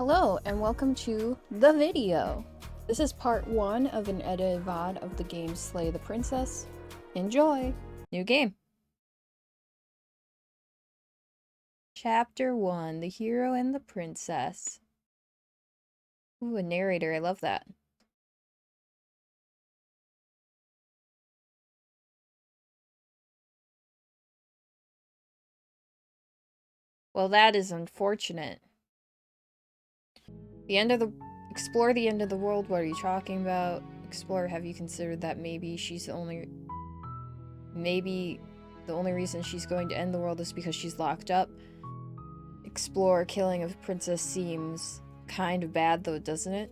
Hello and welcome to the video. This is part 1 of an edited VOD of the game Slay the Princess. Enjoy! New game. Chapter 1, The Hero and the Princess. Ooh, a narrator, I love that. Well, that is unfortunate. Explore the end of the world, what are you talking about? Explore, have you considered that maybe the only reason she's going to end the world is because she's locked up? Explore, killing a princess seems kind of bad though, doesn't it?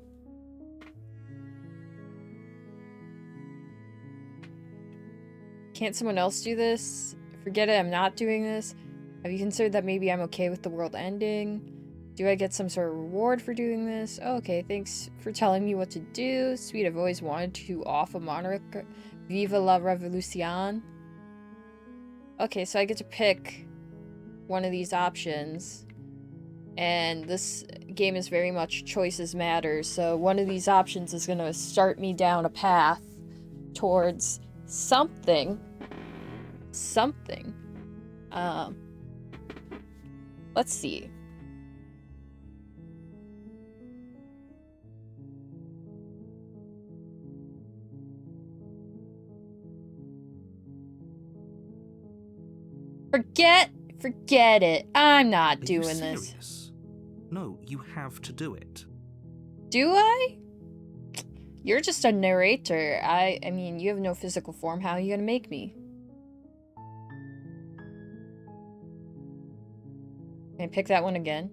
Can't someone else do this? Forget it, I'm not doing this. Have you considered that maybe I'm okay with the world ending? Do I get some sort of reward for doing this? Oh, okay, thanks for telling me what to do. Sweet, I've always wanted to off a monarch. Viva la revolucion. Okay, so I get to pick one of these options. And this game is very much choices matter, so one of these options is gonna start me down a path towards something. Let's see. Forget it. I'm not doing this. No, you have to do it. Do I? You're just a narrator. I mean, you have no physical form. How are you gonna make me? Can I pick that one again?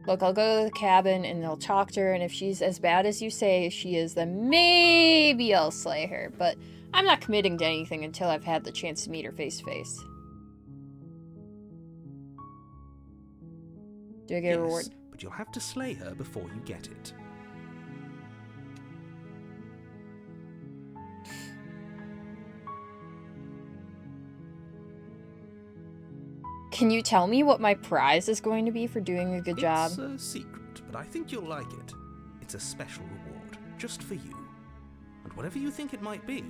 Look, I'll go to the cabin and I'll talk to her, and if she's as bad as you say she is, then maybe I'll slay her. But I'm not committing to anything until I've had the chance to meet her face to face. Do I get a reward? But you'll have to slay her before you get it. Can you tell me what my prize is going to be for doing a good job? It's a secret, but I think you'll like it. It's a special reward, just for you. And whatever you think it might be,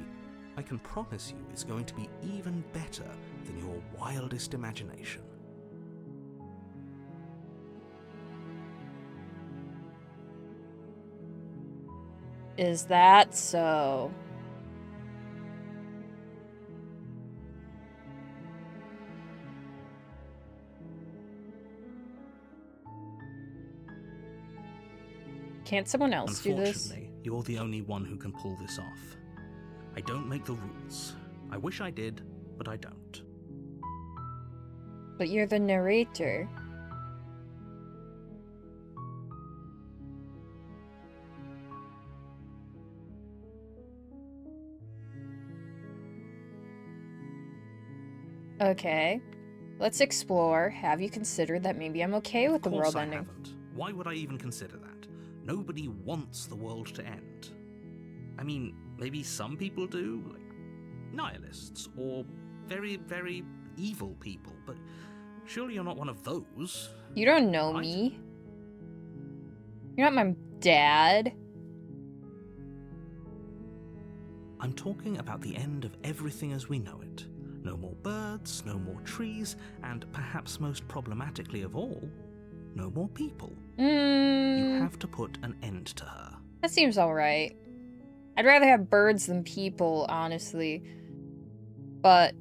I can promise you it's going to be even better than your wildest imagination. Is that so? Can't someone else do this? Unfortunately, you're the only one who can pull this off. I don't make the rules. I wish I did, but I don't. But you're the narrator. Okay. Let's explore. Have you considered that maybe I'm okay with the world ending? Of course I haven't. Why would I even consider that? Nobody wants the world to end. I mean, maybe some people do, like nihilists, or very, very evil people, but surely you're not one of those. You don't know me. You're not my dad. I'm talking about the end of everything as we know it. No more birds, no more trees, and perhaps most problematically of all, no more people. You have to put an end to her. That seems alright. I'd rather have birds than people, honestly. But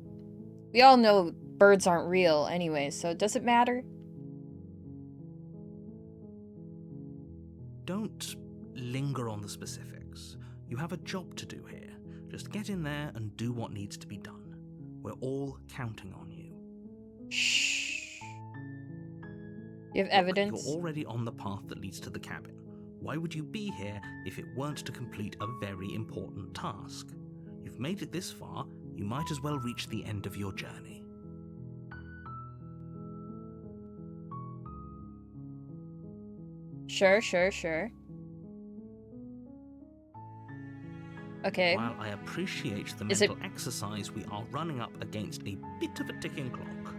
we all know birds aren't real anyway, so does it matter? Don't linger on the specifics. You have a job to do here. Just get in there and do what needs to be done. We're all counting on you. Shh. You have evidence? You're already on the path that leads to the cabin. Why would you be here if it weren't to complete a very important task? You've made it this far, you might as well reach the end of your journey. Sure. Okay. While I appreciate the mental exercise, we are running up against a bit of a ticking clock.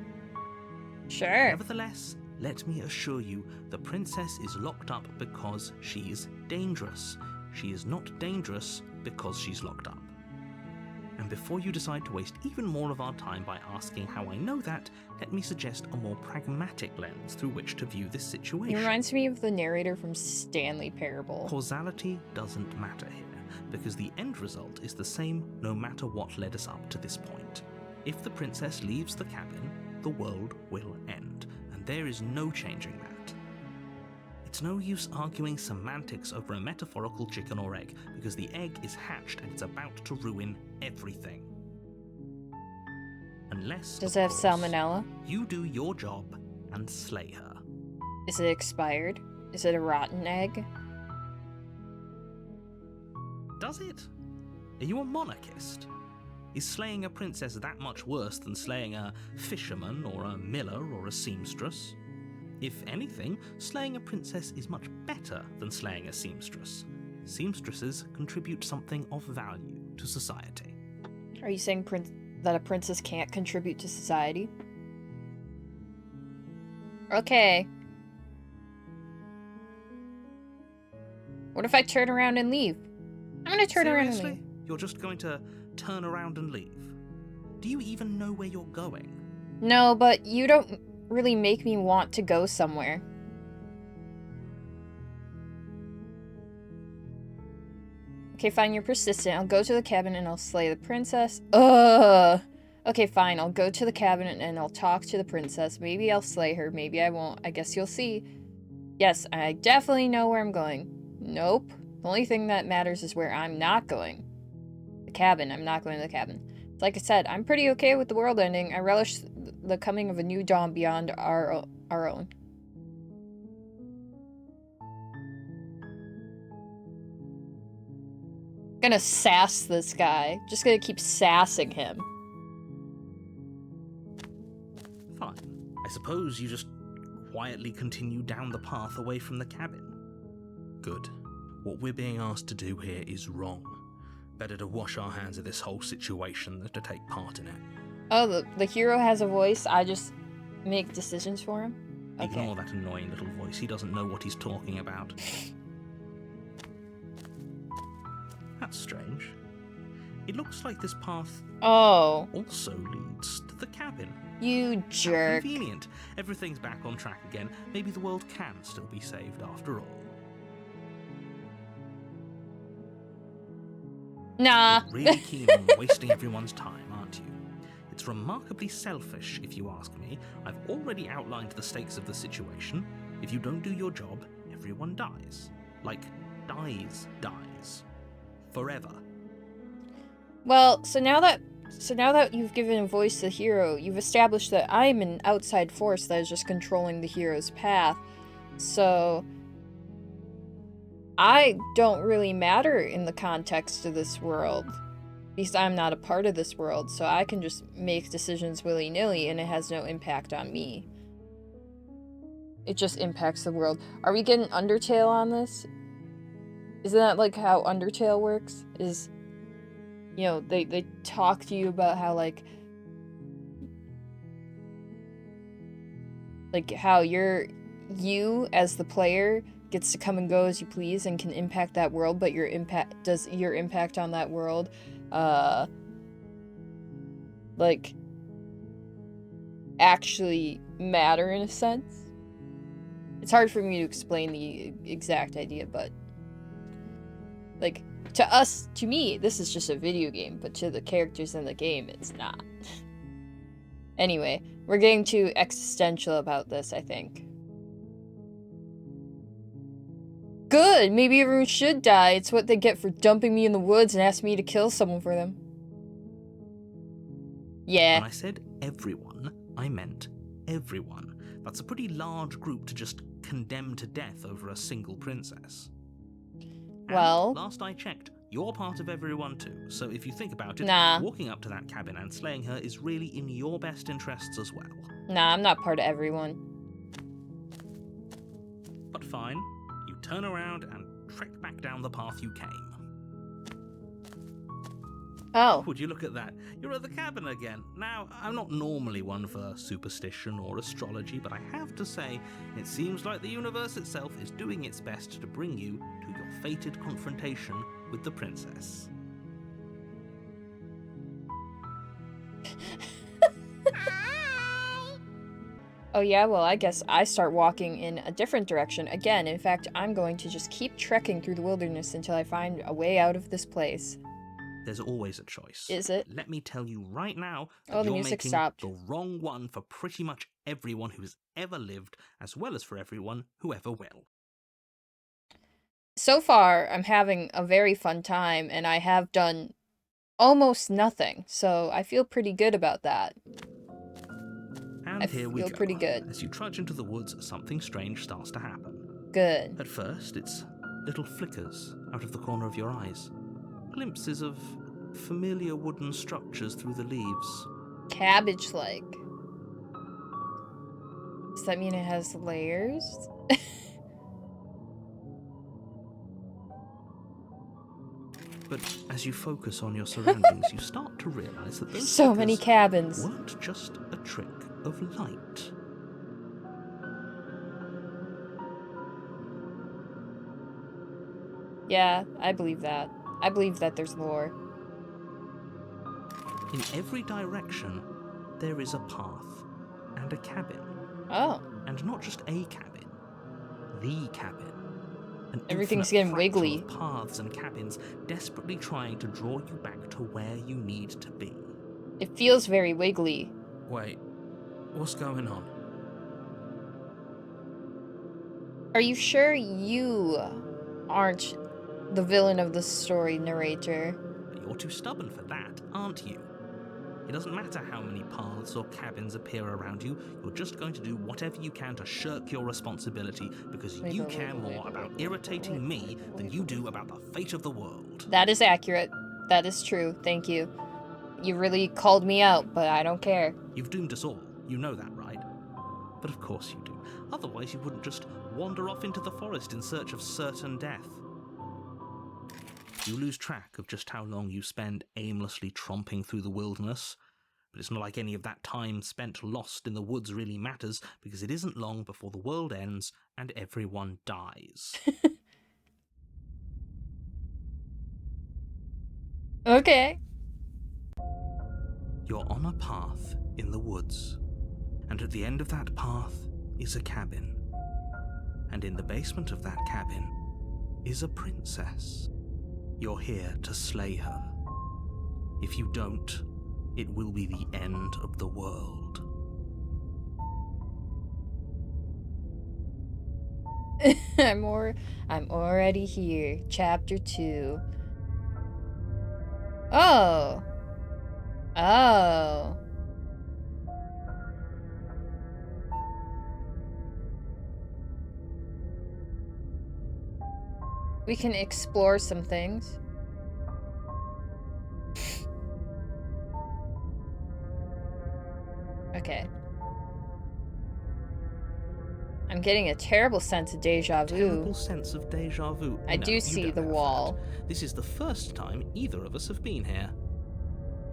Sure. Nevertheless, Let me assure you, the princess is locked up because she's dangerous. She is not dangerous because she's locked up. And before you decide to waste even more of our time by asking how I know that, let me suggest a more pragmatic lens through which to view this situation. He reminds me of the narrator from Stanley Parable. Causality doesn't matter here, because the end result is the same no matter what led us up to this point. If the princess leaves the cabin, the world will end, and there is no changing that. It's no use arguing semantics over a metaphorical chicken or egg, because the egg is hatched and it's about to ruin everything. Unless, Does it have salmonella? You do your job and slay her. Is it expired? Is it a rotten egg? Does it? Are you a monarchist? Is slaying a princess that much worse than slaying a fisherman or a miller or a seamstress? If anything, slaying a princess is much better than slaying a seamstress. Seamstresses contribute something of value to society. Are you saying that a princess can't contribute to society? Okay. What if I turn around and leave? I'm gonna turn around and leave. You're just going to turn around and leave? Do you even know where you're going? No, but you don't really make me want to go somewhere. Okay, fine, you're persistent. I'll go to the cabin and I'll slay the princess. Ugh! Okay, fine, I'll go to the cabin and I'll talk to the princess. Maybe I'll slay her, maybe I won't. I guess you'll see. Yes, I definitely know where I'm going. Nope. The only thing that matters is where I'm not going. The cabin. I'm not going to the cabin. Like I said, I'm pretty okay with the world ending. I relish the coming of a new dawn beyond our own. Gonna sass this guy. Just gonna keep sassing him. Fine. I suppose you just quietly continue down the path away from the cabin. Good. What we're being asked to do here is wrong. Better to wash our hands of this whole situation than to take part in it. Oh, the hero has a voice. I just make decisions for him? Okay. Ignore that annoying little voice. He doesn't know what he's talking about. That's strange. It looks like this path also leads to the cabin. You jerk. How convenient. Everything's back on track again. Maybe the world can still be saved after all. Nah. You're really keen on wasting everyone's time, aren't you? It's remarkably selfish, if you ask me. I've already outlined the stakes of the situation. If you don't do your job, everyone dies. Like, dies. Forever. Well, so now that you've given a voice to the hero, you've established that I'm an outside force that is just controlling the hero's path. So I don't really matter in the context of this world, because I'm not a part of this world, so I can just make decisions willy-nilly and it has no impact on me. It just impacts the world. Are we getting Undertale on this? Isn't that like how Undertale works? Is, you know, they talk to you about how like how you as the player gets to come and go as you please and can impact that world, but your impact on that world like actually matter in a sense? It's hard for me to explain the exact idea, but like to me, this is just a video game, but to the characters in the game, it's not. Anyway, we're getting too existential about this, I think. Good! Maybe everyone should die. It's what they get for dumping me in the woods and asking me to kill someone for them. Yeah. When I said everyone, I meant everyone. That's a pretty large group to just condemn to death over a single princess. Well, and last I checked, you're part of everyone too, so if you think about it, walking up to that cabin and slaying her is really in your best interests as well. Nah, I'm not part of everyone. But fine, you turn around and trek back down the path you came. Oh. Would you look at that? You're at the cabin again. Now, I'm not normally one for superstition or astrology, but I have to say, it seems like the universe itself is doing its best to bring you to your fated confrontation with the princess. Oh yeah, well I guess I start walking in a different direction again. In fact, I'm going to just keep trekking through the wilderness until I find a way out of this place. There's always a choice. Is it? Let me tell you right now that Oh, the you're music making stopped. the wrong one for pretty much everyone who has ever lived, as well as for everyone who ever will. So far, I'm having a very fun time, and I have done almost nothing, so I feel pretty good about that. And here we feel go. pretty good. As you trudge into the woods, something strange starts to happen. Good. At first, it's little flickers out of the corner of your eyes. Glimpses of familiar wooden structures through the leaves. Cabbage-like. Does that mean it has layers? But as you focus on your surroundings, you start to realize that those So many flickers cabins. weren't just a trick of light. Yeah, I believe that. I believe that there's lore. In every direction, there is a path and a cabin. Oh. And not just a cabin, the cabin. An Everything's infinite getting fractal wiggly. of paths and cabins desperately trying to draw you back to where you need to be. It feels very wiggly. Wait, what's going on? Are you sure you aren't the villain of the story, narrator? You're too stubborn for that, aren't you? It doesn't matter how many paths or cabins appear around you, you're just going to do whatever you can to shirk your responsibility because you care more about irritating me than you do about the fate of the world. That is accurate. That is true. Thank you. You really called me out, but I don't care. You've doomed us all. You know that, right? But of course you do. Otherwise you wouldn't just wander off into the forest in search of certain death. You lose track of just how long you spend aimlessly tromping through the wilderness. But it's not like any of that time spent lost in the woods really matters, because it isn't long before the world ends and everyone dies. Okay. You're on a path in the woods, and at the end of that path is a cabin. And in the basement of that cabin is a princess. You're here to slay her. If you don't, it will be the end of the world. I'm already here. Chapter 2. Oh. Oh. We can explore some things. Okay. I'm getting a terrible sense of deja vu. Terrible sense of deja vu. I do see the wall. This is the first time either of us have been here.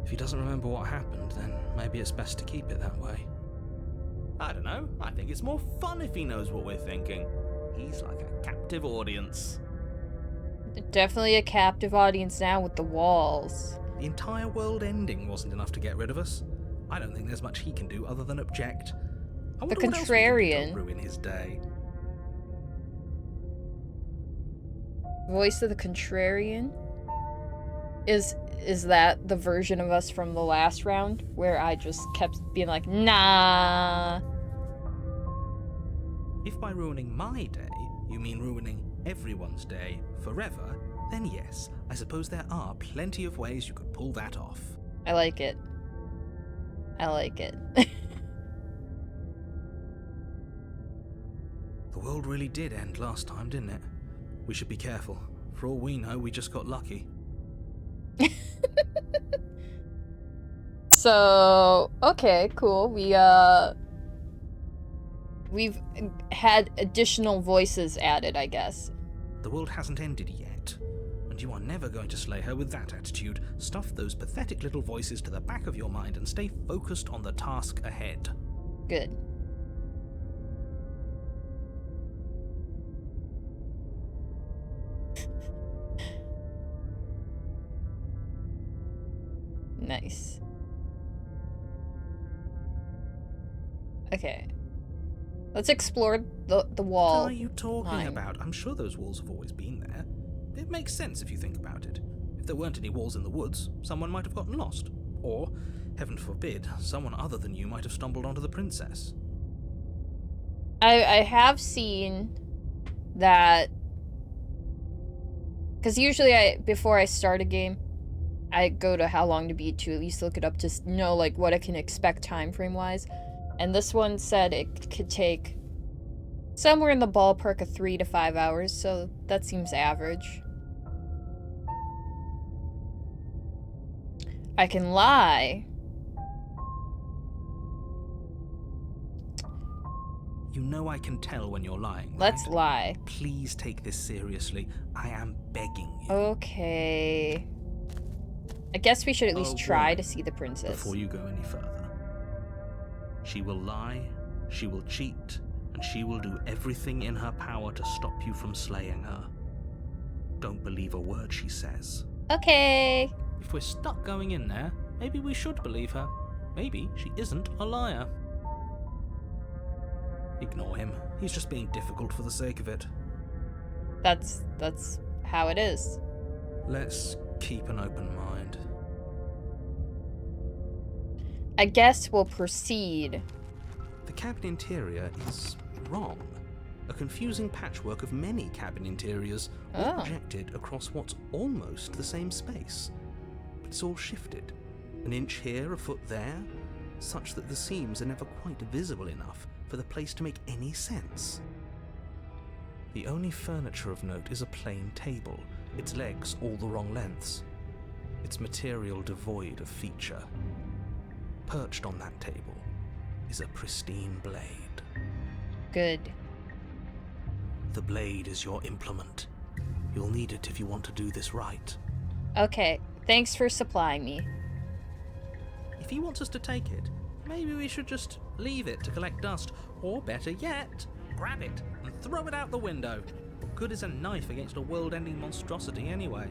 If he doesn't remember what happened, then maybe it's best to keep it that way. I don't know. I think it's more fun if he knows what we're thinking. He's like a captive audience. Definitely a captive audience now with the walls. The entire world ending wasn't enough to get rid of us. I don't think there's much he can do other than object. I wonder The what else we can do contrarian. to ruin his day. Voice of the contrarian? Is that the version of us from the last round where I just kept being like, nah? If by ruining my day, you mean ruining everyone's day forever, then yes, I suppose there are plenty of ways you could pull that off. I like it. I like it. The world really did end last time, didn't it? We should be careful. For all we know, we just got lucky. So, okay, cool. We've had additional voices added, I guess. The world hasn't ended yet. and you are never going to slay her with that attitude. Stuff those pathetic little voices to the back of your mind and stay focused on the task ahead. Good. Nice. Okay. Let's explore the wall. What are you talking line. about? I'm sure those walls have always been there. It makes sense if you think about it. If there weren't any walls in the woods, someone might have gotten lost. Or, heaven forbid, someone other than you might have stumbled onto the princess. I have seen that, because usually before I start a game, I go to how long to beat to at least look it up to know like what I can expect time frame wise. And this one said it could take somewhere in the ballpark of 3 to 5 hours, so that seems average. I can lie. You know I can tell when you're lying, right? Let's lie. Please take this seriously. I am begging you. Okay. I guess we should at least try boy. to see the princess. Before you go any further. She will lie, she will cheat, and she will do everything in her power to stop you from slaying her. Don't believe a word she says. Okay. If we're stuck going in there, maybe we should believe her. Maybe she isn't a liar. Ignore him. He's just being difficult for the sake of it. That's how it is. Let's keep an open mind. I guess we'll proceed. The cabin interior is wrong. A confusing patchwork of many cabin interiors, all projected across what's almost the same space. But it's all shifted. An inch here, a foot there, such that the seams are never quite visible enough for the place to make any sense. The only furniture of note is a plain table, its legs all the wrong lengths, its material devoid of feature. Perched on that table is a pristine blade. Good. The blade is your implement. You'll need it if you want to do this right. Okay, thanks for supplying me. If he wants us to take it, maybe we should just leave it to collect dust, or better yet, grab it and throw it out the window. What good is a knife against a world-ending monstrosity anyway?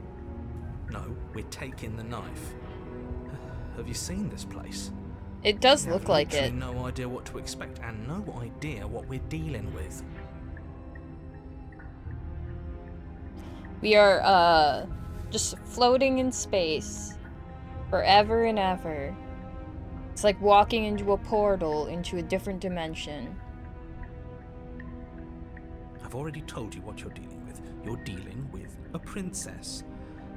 No, we're taking the knife. Have you seen this place? It does We look have like literally it. no idea what to expect and no idea what we're dealing with. We are, just floating in space. Forever and ever. It's like walking into a portal into a different dimension. I've already told you what you're dealing with. You're dealing with a princess.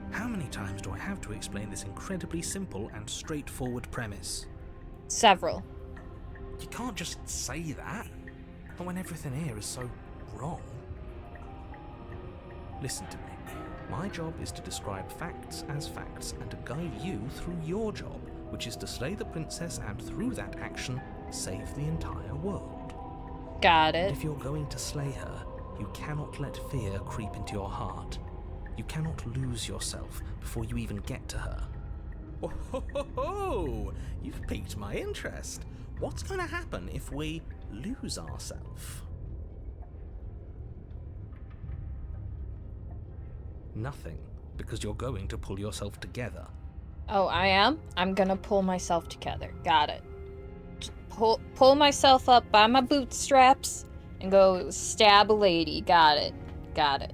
How many times do I have to explain this incredibly simple and straightforward premise? Several. You can't just say that. Not when everything here is so wrong. Listen to me. My job is to describe facts as facts and to guide you through your job, which is to slay the princess and through that action, save the entire world. Got And it. if you're going to slay her, you cannot let fear creep into your heart. You cannot lose yourself before you even get to her. Oh, ho, ho, ho. You've piqued my interest. What's going to happen if we lose ourselves? Nothing, because you're going to pull yourself together. Oh, I am? I'm gonna pull myself together. Got it. Just pull myself up by my bootstraps and go stab a lady. Got it. Got it.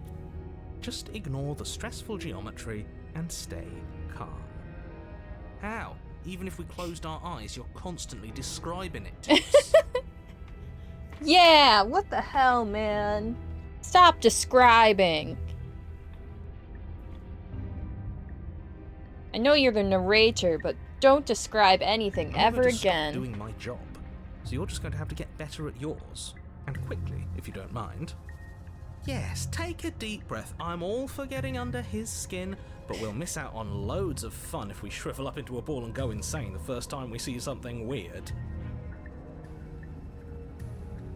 Just ignore the stressful geometry and stay calm. How? Even if we closed our eyes, you're constantly describing it to us. Yeah, what the hell, man? Stop describing. I know you're the narrator, but don't describe anything I'm ever going to stop again. doing my job, so you're just going to have to get better at yours. And quickly, if you don't mind. Yes, take a deep breath. I'm all for getting under his skin, but we'll miss out on loads of fun if we shrivel up into a ball and go insane the first time we see something weird.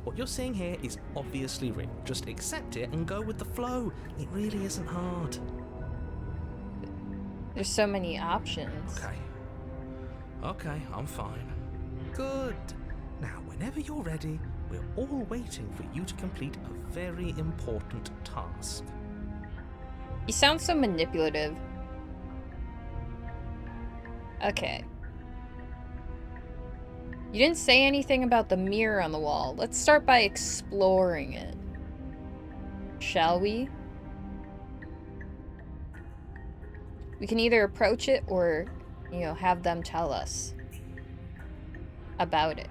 What you're seeing here is obviously real. Just accept it and go with the flow. It really isn't hard. There's so many options. Okay, I'm fine. Good. Now, whenever you're ready, we're all waiting for you to complete a very important task. He sounds so manipulative. Okay. You didn't say anything about the mirror on the wall. Let's start by exploring it. Shall we? We can either approach it or, you know, have them tell us about it.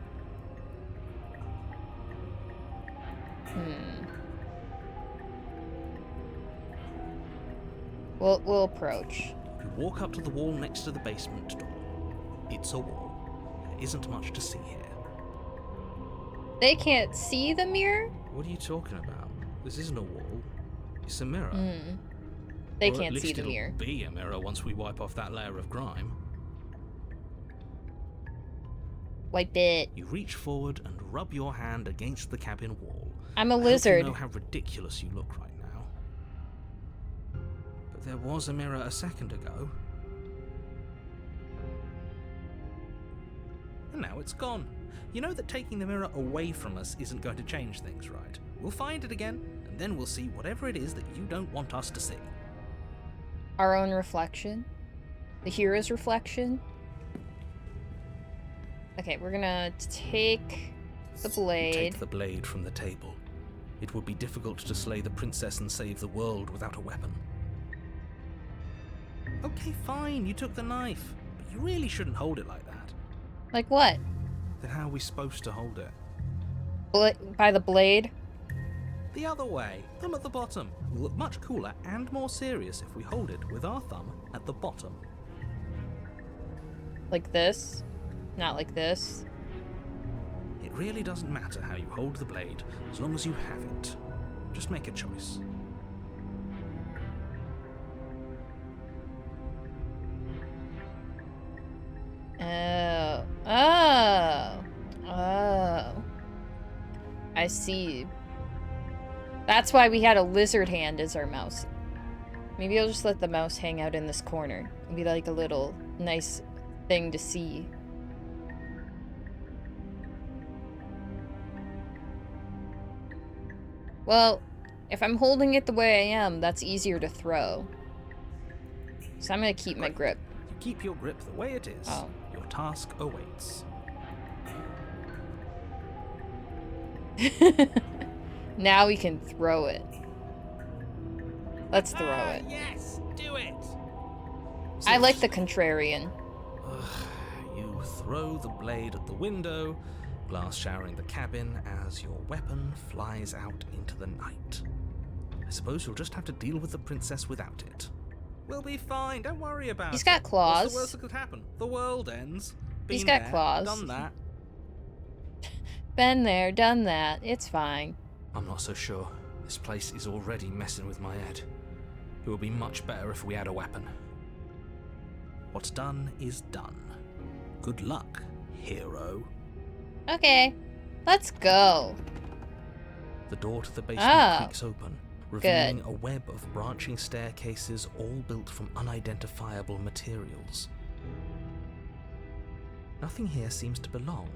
We'll approach. You walk up to the wall next to the basement door. It's a wall. There isn't much to see here. They can't see the mirror? What are you talking about? This isn't a wall. It's a mirror. They Or can't at see least the mirror. It'll be a mirror once we wipe off that layer of grime. Wipe it. You reach forward and rub your hand against the cabin wall. I'm a I hope lizard. you know how ridiculous you look right now. But there was a mirror a second ago. And now it's gone. You know that taking the mirror away from us isn't going to change things, right? We'll find it again, and then we'll see whatever it is that you don't want us to see. Our own reflection. The hero's reflection. Okay, we're gonna take the blade. Take the blade from the table. It would be difficult to slay the princess and save the world without a weapon. Okay, fine, you took the knife, but you really shouldn't hold it like that. Like what? Then how are we supposed to hold it? By the blade? The other way, thumb at the bottom. We'll look much cooler and more serious if we hold it with our thumb at the bottom. Like this? Not like this. It really doesn't matter how you hold the blade, as long as you have it. Just make a choice. Oh. I see. That's why we had a lizard hand as our mouse. Maybe I'll just let the mouse hang out in this corner. It'll be like a little nice thing to see. Well, if I'm holding it the way I am, that's easier to throw. So I'm gonna keep my grip. You keep your grip the way it is. Oh. Your task awaits. Now we can throw it. Let's throw it. Yes, do it. I like the contrarian. You throw the blade at the window, glass showering the cabin as your weapon flies out into the night. I suppose you'll just have to deal with the princess without it. We'll be fine, don't worry about it. He's got claws. What's the worst that could happen? The world ends. He's Been got there, claws. Done that. Been there, done that. It's fine. I'm not so sure. This place is already messing with my head. It would be much better if we had a weapon. What's done is done. Good luck, hero. Okay, let's go. The door to the basement creaks open, revealing Good. a web of branching staircases all built from unidentifiable materials. Nothing here seems to belong,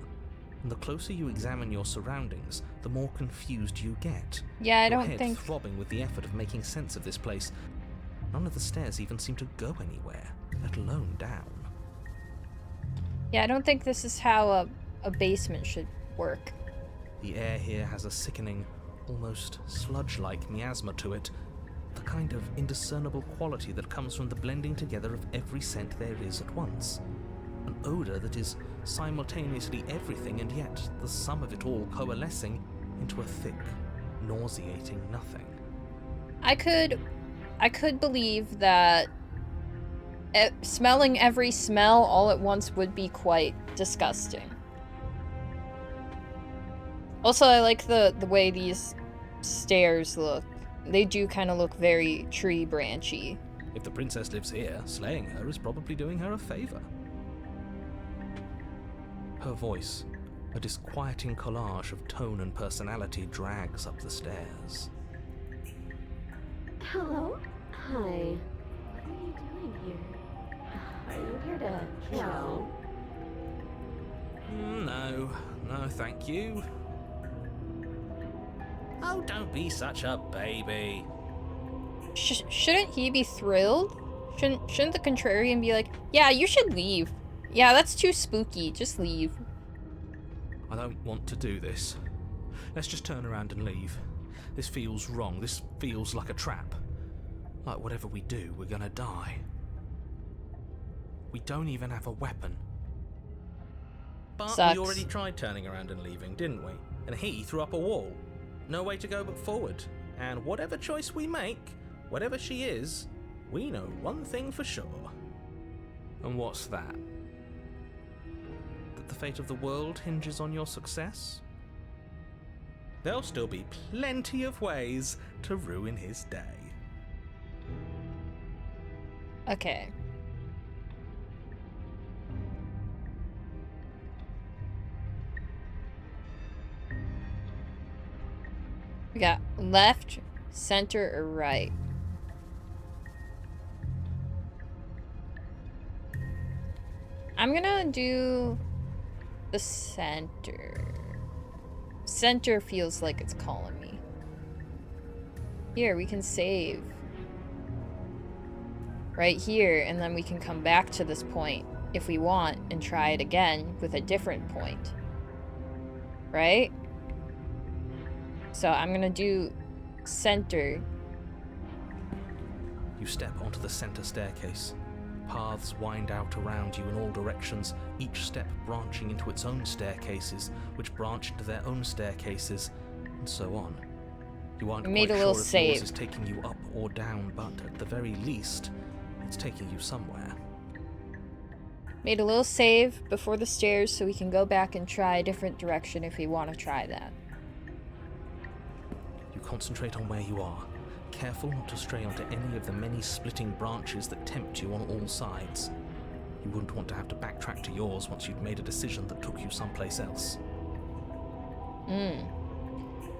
and the closer you examine your surroundings, the more confused you get. Yeah, I Your don't head think... throbbing with the effort of making sense of this place. None of the stairs even seem to go anywhere, let alone down. Yeah, I don't think this is how a basement should work. The air here has a sickening, almost sludge-like miasma to it, the kind of indiscernible quality that comes from the blending together of every scent there is at once. An odor that is simultaneously everything and yet the sum of it all coalescing into a thick, nauseating nothing. I could believe that smelling every smell all at once would be quite disgusting. Also, I like the way these stairs look. They do kind of look very tree branchy. If the princess lives here, slaying her is probably doing her a favor. Her voice, a disquieting collage of tone and personality, drags up the stairs. Hello? Hi. What are you doing here? Are you here to kill? No, thank you. Oh, don't be such a baby. Shouldn't he be thrilled? Shouldn't the contrarian be like, yeah, you should leave. Yeah, that's too spooky. Just leave. I don't want to do this. Let's just turn around and leave. This feels wrong. This feels like a trap. Like whatever we do, we're gonna die. We don't even have a weapon. But Sucks. we already tried turning around and leaving, didn't we? And he threw up a wall. No way to go but forward. And whatever choice we make, whatever she is, we know one thing for sure. And what's that? That the fate of the world hinges on your success? There'll still be plenty of ways to ruin his day. Okay. We got left, center, or right. I'm gonna do the center. Center feels like it's calling me. Here, we can save. Right here, and then we can come back to this point if we want and try it again with a different point. Right? So I'm gonna do center. You step onto the center staircase. Paths wind out around you in all directions, each step branching into its own staircases, which branch into their own staircases, and so on. You aren't quite sure if yours is taking you up or down, but at the very least, it's taking you somewhere. Made a little save before the stairs so we can go back and try a different direction if we want to try that. You concentrate on where you are, careful not to stray onto any of the many splitting branches that tempt you on all sides. You wouldn't want to have to backtrack to yours once you'd made a decision that took you someplace else.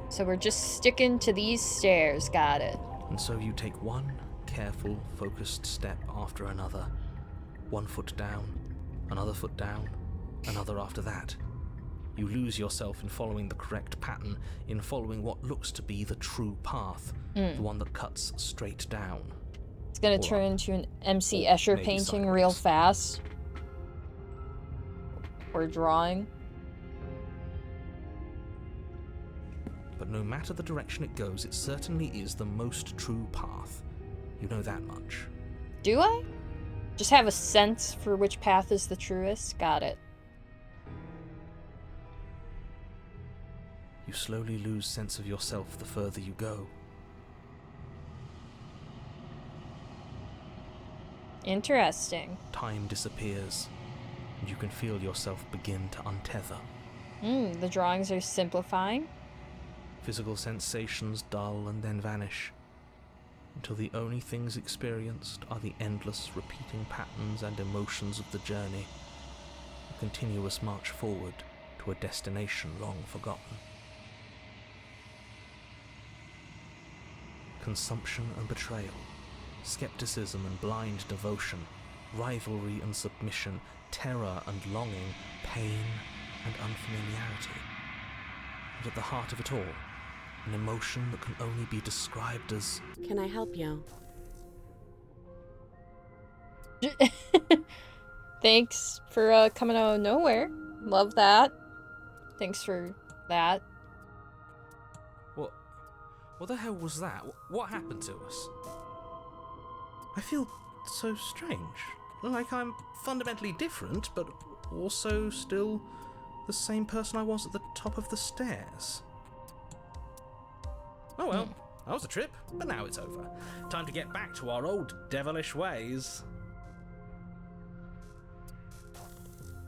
So we're just sticking to these stairs, got it. And so you take one careful, focused step after another. 1 foot down, another foot down, another after that. You lose yourself in following the correct pattern, in following what looks to be the true path, the one that cuts straight down. It's gonna turn into an MC Escher painting real fast. Or drawing. But no matter the direction it goes, it certainly is the most true path. You know that much. Do I? Just have a sense for which path is the truest? Got it. You slowly lose sense of yourself the further you go. Interesting. Time disappears, and you can feel yourself begin to untether. The drawings are simplifying. Physical sensations dull and then vanish, until the only things experienced are the endless repeating patterns and emotions of the journey, a continuous march forward to a destination long forgotten. Consumption and betrayal, skepticism and blind devotion, rivalry and submission, terror and longing, pain and unfamiliarity. And at the heart of it all, an emotion that can only be described as... Can I help you? Thanks for coming out of nowhere. Love that. Thanks for that. What the hell was that? What happened to us? I feel so strange. Like I'm fundamentally different, but also still the same person I was at the top of the stairs. Oh well, that was a trip, but now it's over. Time to get back to our old devilish ways.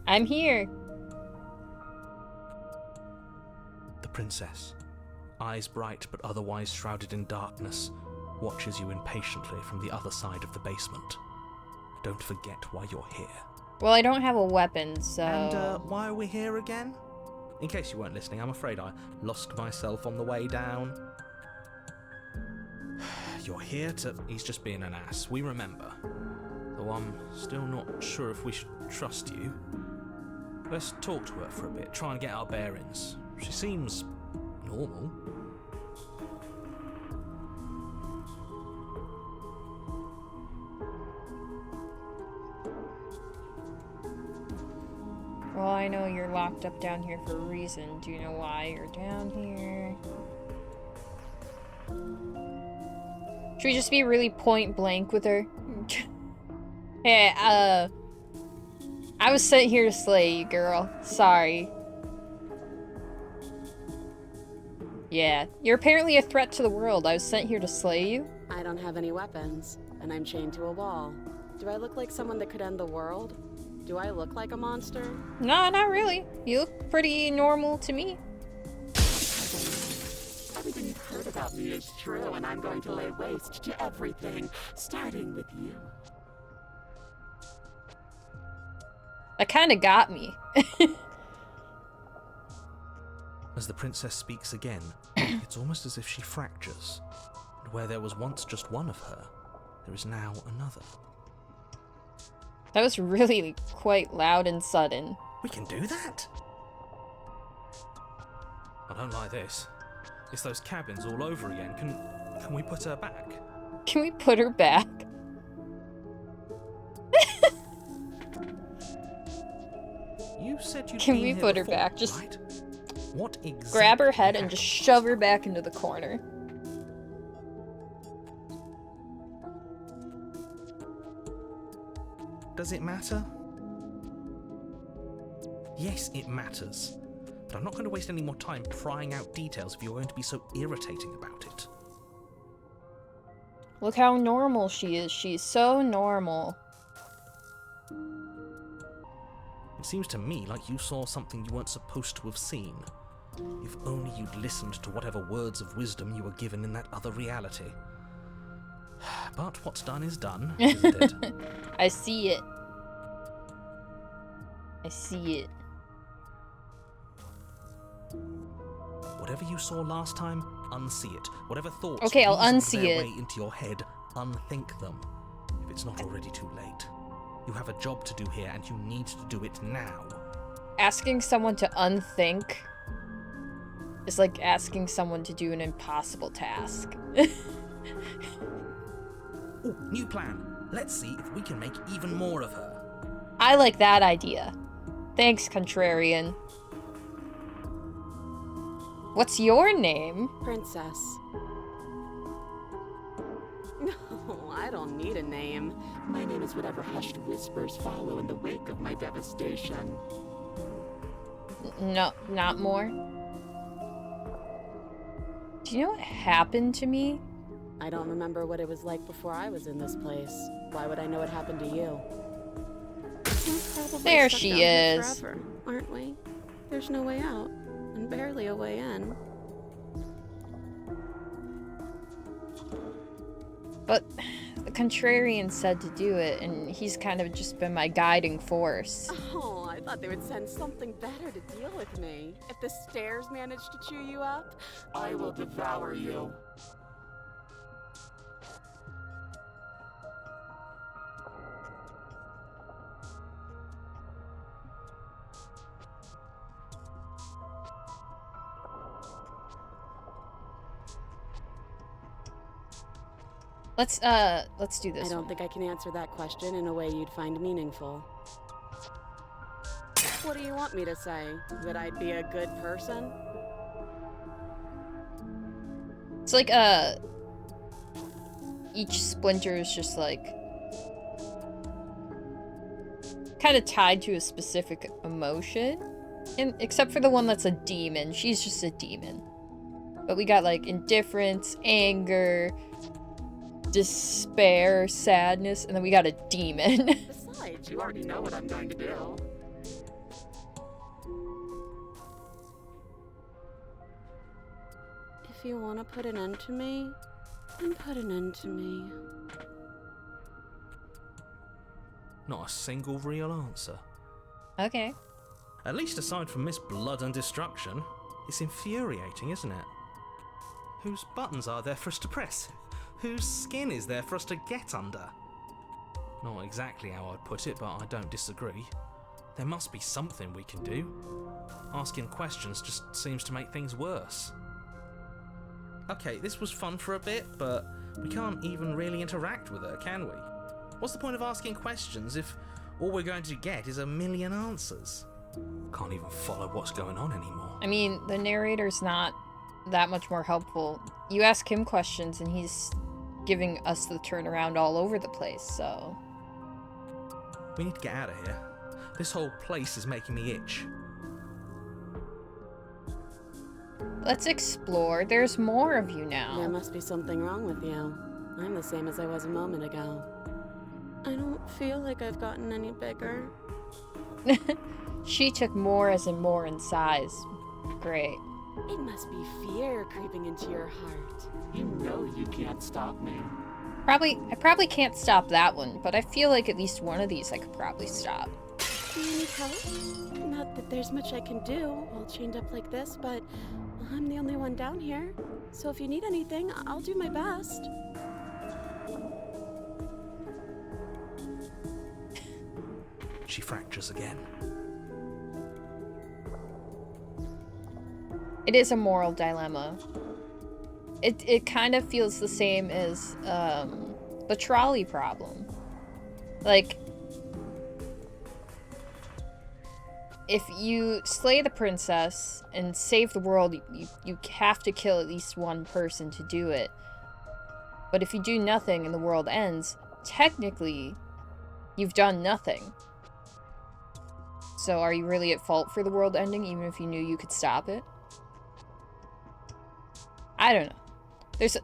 I'm here. The princess, eyes bright but otherwise shrouded in darkness, watches you impatiently from the other side of the basement. Don't forget why you're here. Well, I don't have a weapon, so... And why are we here again? In case you weren't listening, I'm afraid I lost myself on the way down. You're here to... He's just being an ass. We remember. Though I'm still not sure if we should trust you. Let's talk to her for a bit, try and get our bearings. She seems normal. Well, I know you're locked up down here for a reason. Do you know why you're down here? Should we just be really point blank with her? Hey, I was sent here to slay you, girl. Sorry. Yeah, you're apparently a threat to the world. I was sent here to slay you. I don't have any weapons, and I'm chained to a wall. Do I look like someone that could end the world? Do I look like a monster? No, not really. You look pretty normal to me. Everything you've heard about me is true, and I'm going to lay waste to everything, starting with you. That kind of got me. As the princess speaks again, it's almost as if she fractures. And where there was once just one of her, there is now another. That was really quite loud and sudden. We can do that? I don't like this. It's those cabins all over again. Can we put her back? Can we put her back? You said you'd Can been we here put her before, back? Just right? What exactly grab her head and happened? just shove her back into the corner. Does it matter? Yes, it matters. But I'm not going to waste any more time prying out details if you're going to be so irritating about it. Look how normal she is. She's so normal. It seems to me like you saw something you weren't supposed to have seen. If only you'd listened to whatever words of wisdom you were given in that other reality. But what's done is done, isn't it? I see it. I see it. Whatever you saw last time, unsee it. Whatever thoughts Okay, I'll weaseled unsee their it. way into your head, unthink them. If it's not already too late. You have a job to do here, and you need to do it now. Asking someone to unthink is like asking someone to do an impossible task. Ooh, new plan. Let's see if we can make even more of her. I like that idea. Thanks, contrarian. What's your name? Princess. No, I don't need a name. My name is whatever hushed whispers follow in the wake of my devastation. No, not more. Do you know what happened to me? I don't remember what it was like before I was in this place. Why would I know what happened to you? We're probably There stuck she down here is. forever, aren't we? There's no way out, and barely a way in. But the contrarian said to do it, and he's kind of just been my guiding force. Oh, I thought they would send something better to deal with me. If the stairs managed to chew you up, I will devour you. Let's do this I don't one. think I can answer that question in a way you'd find meaningful. What do you want me to say? That I'd be a good person? It's like, each splinter is just like kind of tied to a specific emotion. And except for the one that's a demon. She's just a demon. But we got like indifference, anger, despair, sadness, and then we got a demon. Besides, You already know what I'm going to do. if you want to put an end to me, then put an end to me. Not a single real answer. Okay. At least aside from Miss Blood and Destruction, it's infuriating, isn't it? Whose buttons are there for us to press? Whose skin is there for us to get under? Not exactly how I'd put it, but I don't disagree. There must be something we can do. Asking questions just seems to make things worse. Okay, this was fun for a bit, but we can't even really interact with her, can we? What's the point of asking questions if all we're going to get is a million answers? Can't even follow what's going on anymore. I mean, the narrator's not that much more helpful. You ask him questions and he's giving us the turnaround all over the place, so... We need to get out of here. This whole place is making me itch. Let's explore. There's more of you now. There must be something wrong with you. I'm the same as I was a moment ago. I don't feel like I've gotten any bigger. She took more as in more in size. Great. It must be fear creeping into your heart. You know you can't stop me. I probably can't stop that one, but I feel like at least one of these I could probably stop. Do you need help? Not that there's much I can do while chained up like this, but I'm the only one down here. So if you need anything, I'll do my best. She fractures again. It is a moral dilemma. It kind of feels the same as the trolley problem. Like, if you slay the princess and save the world, you have to kill at least one person to do it. But if you do nothing and the world ends, technically, you've done nothing. So are you really at fault for the world ending, even if you knew you could stop it? I don't know.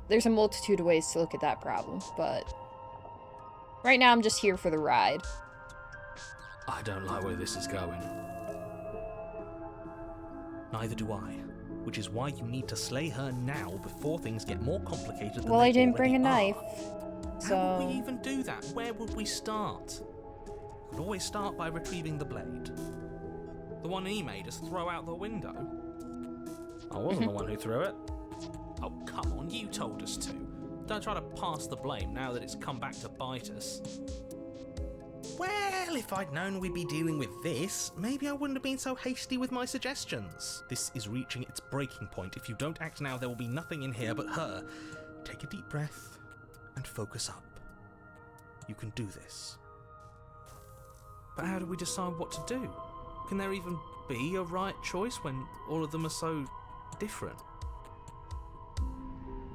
There's a multitude of ways to look at that problem, but right now I'm just here for the ride. I don't like where this is going. Neither do I. Which is why you need to slay her now before things get more complicated than Well, they I didn't bring a already knife, are. so... How would we even do that? Where would we start? We could always start by retrieving the blade. The one he made us throw out the window. I wasn't the one who threw it. Oh, come on, you told us to. Don't try to pass the blame now that it's come back to bite us. Well, if I'd known we'd be dealing with this, maybe I wouldn't have been so hasty with my suggestions. This is reaching its breaking point. If you don't act now, there will be nothing in here but her. Take a deep breath and focus up. You can do this. But how do we decide what to do? Can there even be a right choice when all of them are so different?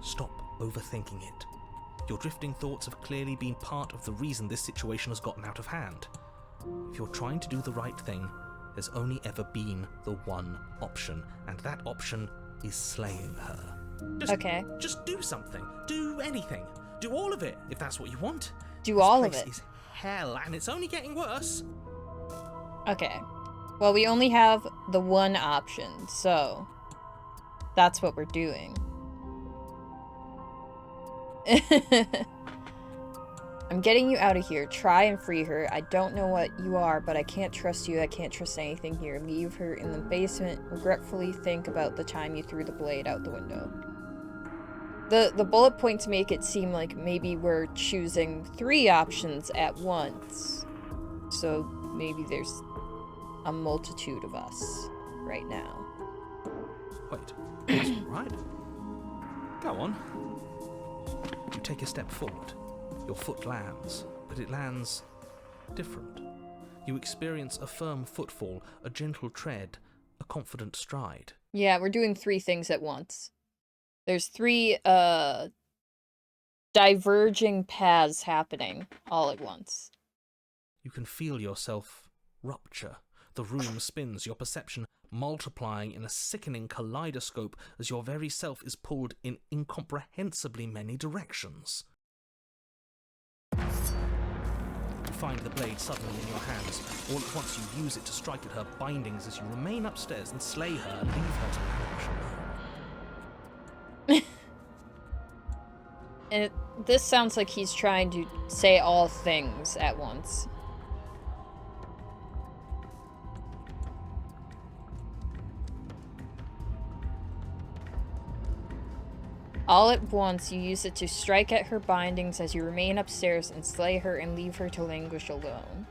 Stop overthinking it. Your drifting thoughts have clearly been part of the reason this situation has gotten out of hand. If you're trying to do the right thing, there's only ever been the one option, and that option is slaying her. Just do something. Do anything. Do all of it, if that's what you want. Do all of it. This place is hell, and it's only getting worse. Okay. Well, we only have the one option, so that's what we're doing. I'm getting you out of here. Try and free her. I don't know what you are, but I can't trust you. I can't trust anything here. Leave her in the basement. Regretfully think about the time you threw the blade out the window. The bullet points make it seem like maybe we're choosing 3 options at once. So maybe there's a multitude of us right now. Wait, that's right. Go on. You take a step forward. Your foot lands, but it lands different. You experience a firm footfall, a gentle tread, a confident stride. Yeah, we're doing 3 things at once. There's 3 diverging paths happening all at once. You can feel yourself rupture. The room spins, your perception multiplying in a sickening kaleidoscope as your very self is pulled in incomprehensibly many directions. You find the blade suddenly in your hands. All at once you use it to strike at her bindings as you remain upstairs and slay her and leave her to perish alone. And this sounds like he's trying to say all things at once. All at once, you use it to strike at her bindings as you remain upstairs and slay her and leave her to languish alone.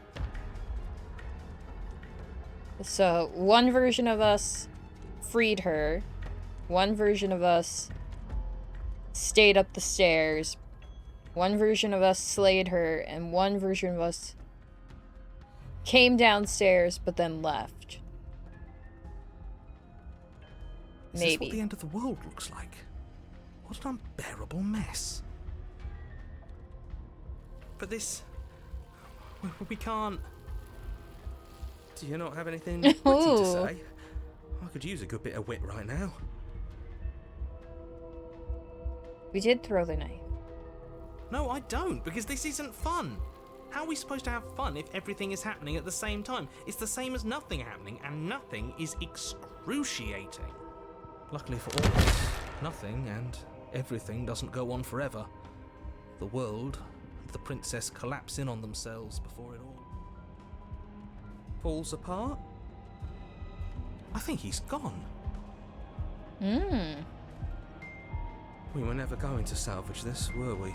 So, one version of us freed her. One version of us stayed up the stairs. One version of us slayed her, and one version of us came downstairs but then left. Is this what the end of the world looks like? What an unbearable mess. But this... we can't... Do you not have anything witty to say? I could use a good bit of wit right now. We did throw the knife. No, I don't, because this isn't fun. How are we supposed to have fun if everything is happening at the same time? It's the same as nothing happening, and nothing is excruciating. Luckily for all of us, nothing and everything doesn't go on forever. The world and the princess collapse in on themselves before it all falls apart. I think he's gone. We were never going to salvage this, were we?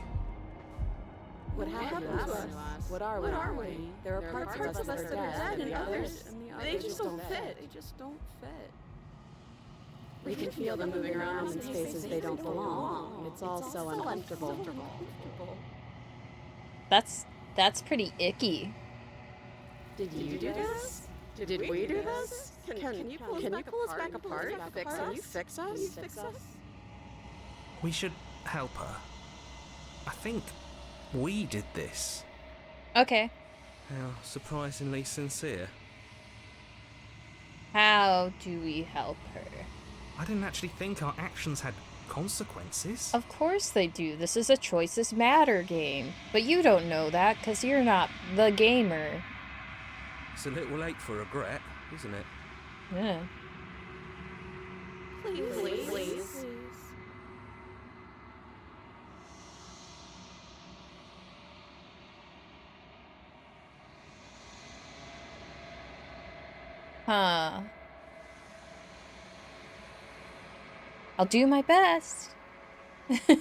What happened to us? What are we? There are parts of us that are dead, and others, they just don't fit. They just don't fit. We can feel them moving around in spaces they don't belong. It's all so uncomfortable. That's pretty icky. Did you do this? Did we do this? Can you pull us back apart? Can you fix us? We should help her. I think we did this. Okay. How surprisingly sincere. How do we help her? I didn't actually think our actions had consequences. Of course they do. This is a choices matter game. But you don't know that because you're not the gamer. It's a little late for regret, isn't it? Yeah. Please. Huh. I'll do my best. I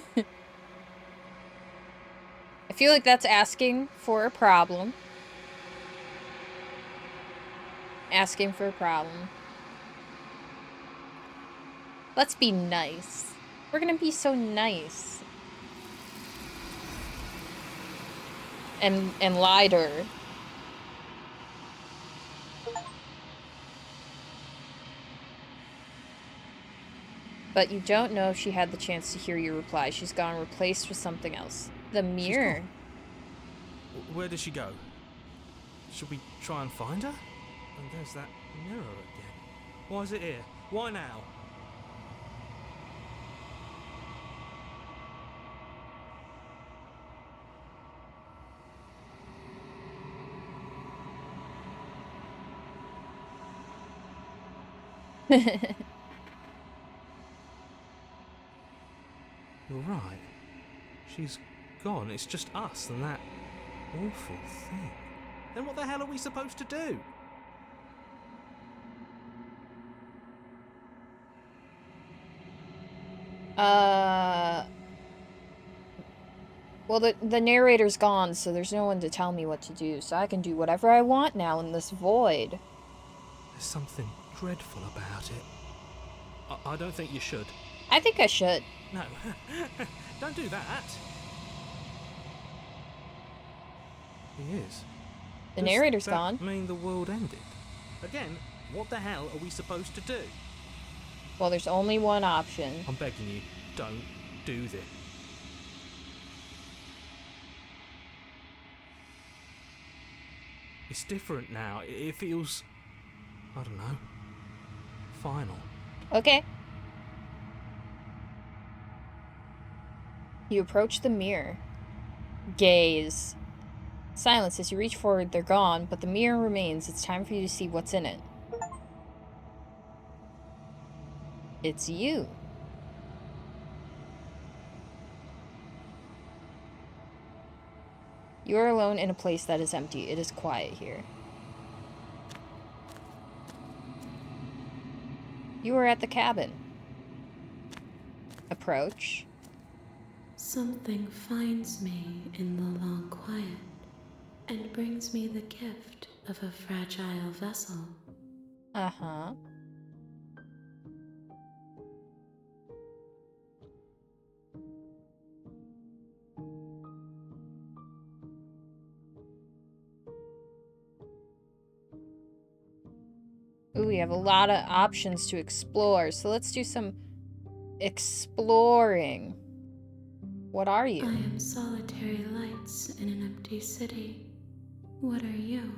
feel like that's asking for a problem. Asking for a problem. Let's be nice. We're gonna be so nice. And lie to her. But you don't know if she had the chance to hear your reply. She's gone replaced with something else. The mirror. Where did she go? Should we try and find her? And there's that mirror again. Why is it here? Why now? You're right. She's gone. It's just us and that awful thing. Then what the hell are we supposed to do? Well, the narrator's gone, so there's no one to tell me what to do, so I can do whatever I want now in this void. There's something dreadful about it. I don't think you should. I think I should. No, don't do that. He is. The narrator's gone. Does that mean the world ended? Again, what the hell are we supposed to do? Well, there's only one option. I'm begging you, don't do this. It's different now. It feels, I don't know, final. Okay. You approach the mirror. Gaze. Silence. As you reach forward, they're gone, but the mirror remains. It's time for you to see what's in it. It's you. You are alone in a place that is empty. It is quiet here. You are at the cabin. Approach. Something finds me in the long quiet and brings me the gift of a fragile vessel. Uh-huh. Ooh, we have a lot of options to explore, so let's do some exploring. What are you? I am solitary lights in an empty city. What are you?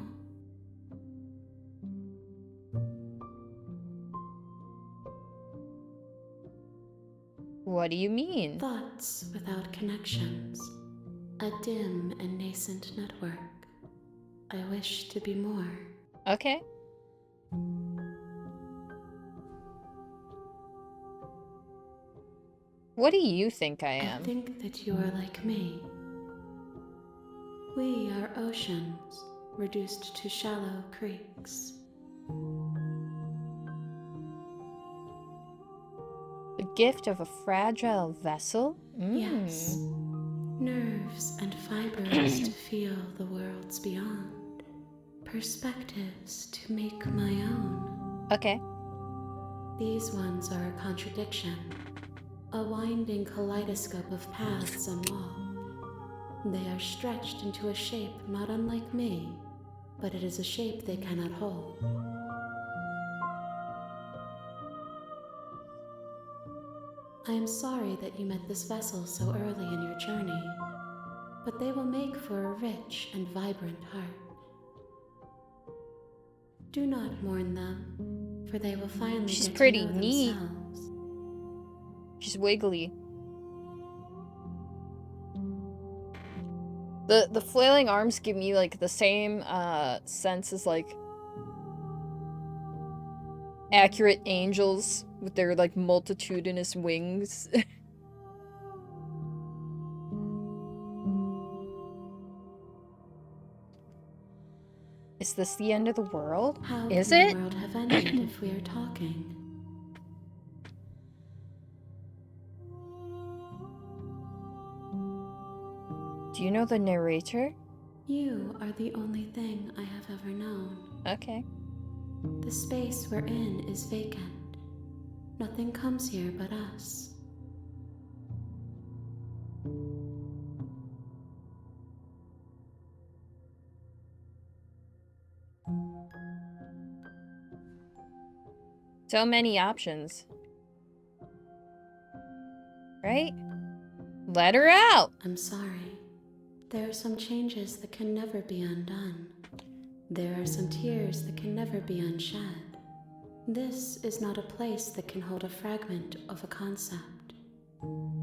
What do you mean? Thoughts without connections. A dim and nascent network. I wish to be more. Okay. What do you think I am? I think that you are like me. We are oceans, reduced to shallow creeks. The gift of a fragile vessel? Yes. Nerves and fibers to feel the worlds beyond. Perspectives to make my own. Okay. These ones are a contradiction. A winding kaleidoscope of paths and walls. They are stretched into a shape not unlike me, but it is a shape they cannot hold. I am sorry that you met this vessel so early in your journey, but they will make for a rich and vibrant heart. Do not mourn them, for they will finally She's get pretty to know neat. themselves. She's wiggly. The flailing arms give me like the same sense as like accurate angels with their like multitudinous wings. Is this the end of the world? How Is can it? the world have ended if we are talking? Do you know the narrator? You are the only thing I have ever known. Okay. The space we're in is vacant. Nothing comes here but us. So many options. Right? Let her out! I'm sorry. There are some changes that can never be undone. There are some tears that can never be unshed. This is not a place that can hold a fragment of a concept.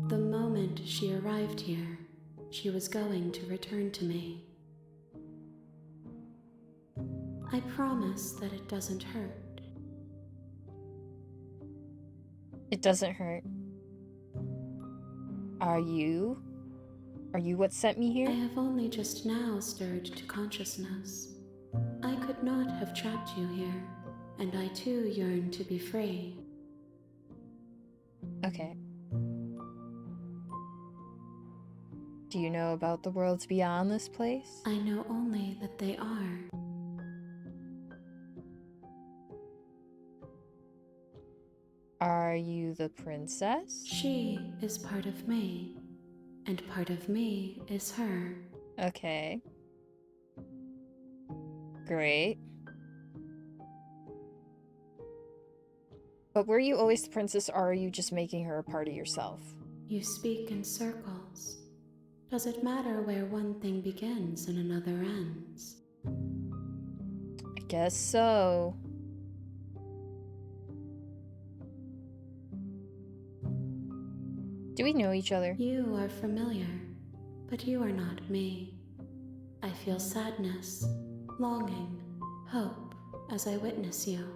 The moment she arrived here, she was going to return to me. I promise that it doesn't hurt. It doesn't hurt. Are you what sent me I here? have only just now stirred to consciousness. I could not have trapped you here, and I too yearn to be free. Okay. Do you know about the worlds beyond this place? I know only that they are. Are you the princess? She is part of me, and part of me is her. Okay. Great. But were you always the princess, or are you just making her a part of yourself? You speak in circles. Does it matter where one thing begins and another ends? I guess so. Do we know each other? You are familiar, but you are not me. I feel sadness, longing, hope as I witness you.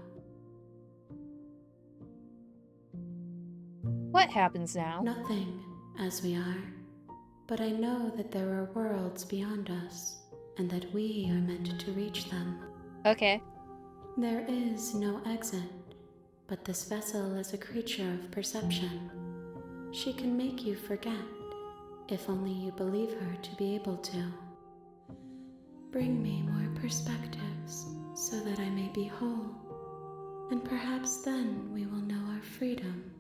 What happens now? Nothing, as we are, but I know that there are worlds beyond us, and that we are meant to reach them. Okay. There is no exit, but this vessel is a creature of perception. She can make you forget, if only you believe her to be able to. Bring me more perspectives so that I may be whole, and perhaps then we will know our freedom.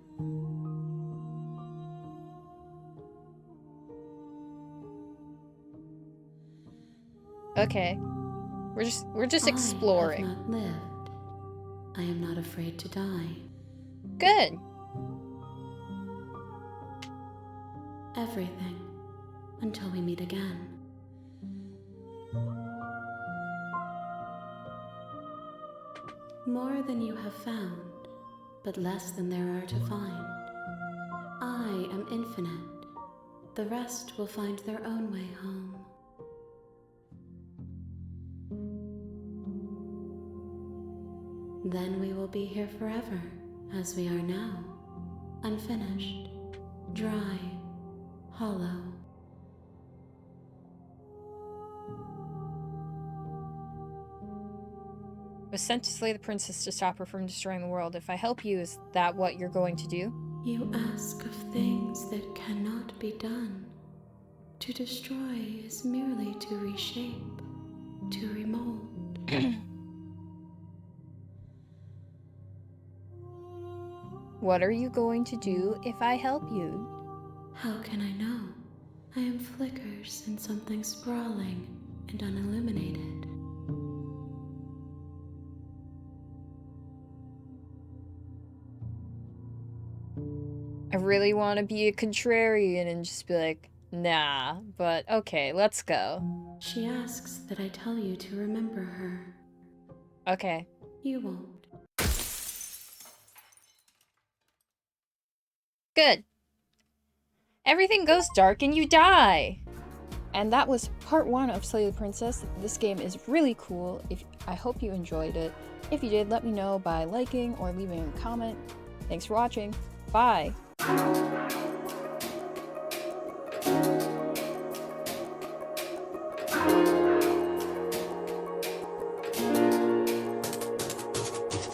Okay. We're just exploring. I have not lived. I am not afraid to die. Good. Everything, until we meet again. More than you have found, but less than there are to find. I am infinite. The rest will find their own way home. Then we will be here forever, as we are now, unfinished, dry, hollow. I was sent to slay the princess to stop her from destroying the world. If I help you, is that what you're going to do? You ask of things that cannot be done. To destroy is merely to reshape, to remold. What are you going to do if I help you? How can I know? I am flickers in something sprawling and unilluminated. I really want to be a contrarian and just be like, nah, but okay, let's go. She asks that I tell you to remember her. Okay. You won't. Good. Everything goes dark and you die. And that was part 1 of Slay the Princess. This game is really cool. I hope you enjoyed it. If you did, let me know by liking or leaving a comment. Thanks for watching. Bye.